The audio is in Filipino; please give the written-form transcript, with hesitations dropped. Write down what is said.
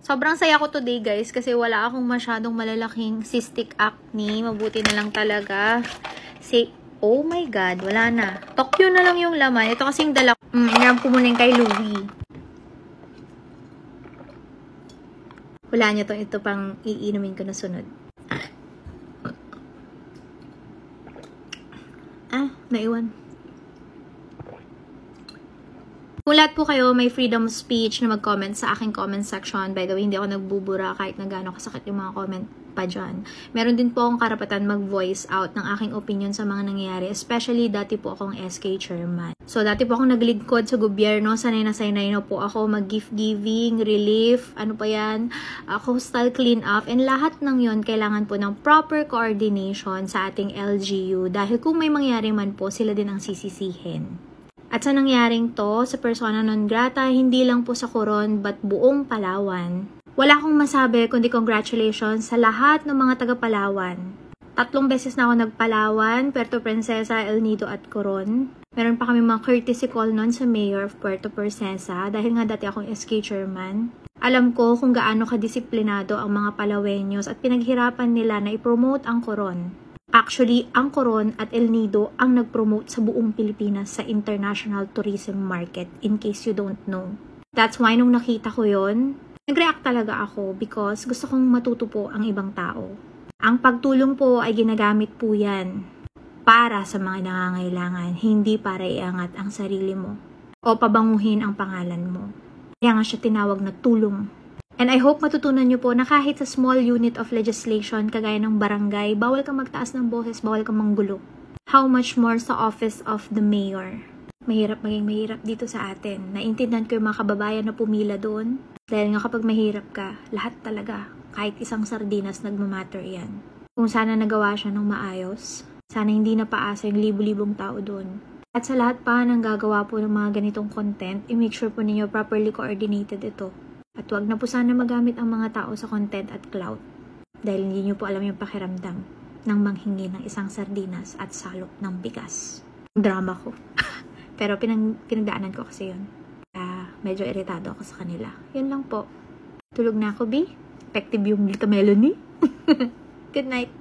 Sobrang saya ko today guys kasi wala akong masyadong malalaking cystic acne. Mabuti na lang talaga. Oh my God, wala na. Tokyo na lang yung laman. Ito kasing dala ko. Inaram ko muna yung kay Louie. Wala niya to. Ito pang iinumin ko na sunod. Naiwan. Kung lahat po kayo may freedom of speech na mag-comment sa aking comment section. By the way, hindi ako nagbubura kahit na gaano kasakit yung mga comment pa dyan. Meron din po akong karapatan mag-voice out ng aking opinion sa mga nangyayari. Especially, dati po akong SK chairman. So, dati po akong naglingkod sa gobyerno. Sanay na po ako mag-gift giving, relief, ano pa yan, coastal clean up. And lahat ng yon kailangan po ng proper coordination sa ating LGU. Dahil kung may mangyari man po, sila din ang sisisihin. At sa nangyaring to, sa persona non grata, hindi lang po sa Coron, but buong Palawan. Wala akong masabi kundi congratulations sa lahat ng mga taga-Palawan. 3 beses na ako nagpalawan, Puerto Princesa, El Nido at Coron. Meron pa kami mga courtesy call nun sa Mayor of Puerto Princesa dahil nga dati akong SK chairman. Alam ko kung gaano kadisiplinado ang mga Palaweños at pinaghirapan nila na i-promote ang Coron. Actually, ang Coron at El Nido ang nag-promote sa buong Pilipinas sa international tourism market, in case you don't know. That's why nung nakita ko yon, nag-react talaga ako because gusto kong matuto po ang ibang tao. Ang pagtulong po ay ginagamit po yan para sa mga nangangailangan, hindi para iangat ang sarili mo o pabanguhin ang pangalan mo. Kaya nga siya tinawag na tulong. And I hope matutunan nyo po na kahit sa small unit of legislation, kagaya ng barangay, bawal kang magtaas ng boses, bawal kang manggulo. How much more sa office of the mayor? Mahirap maging mahirap dito sa atin. Naintindihan ko yung mga kababayan na pumila doon. Dahil nga kapag mahirap ka, lahat talaga, kahit isang sardinas, nagmamatter yan. Kung sana nagawa siya ng maayos, sana hindi napaasa yung libu-libong tao doon. At sa lahat pa ng gagawa po ng mga ganitong content, i-make sure po ninyo properly coordinated ito. At huwag na po sana magamit ang mga tao sa content at clout dahil hindi nyo po alam yung pakiramdam ng manghingi ng isang sardinas at salok ng bigas. Drama ko. Pero pinagdaanan ko kasi yun. Medyo iritado ako sa kanila. Yun lang po. Tulog na ako, B. Effective yung Lita Melanie. Good night.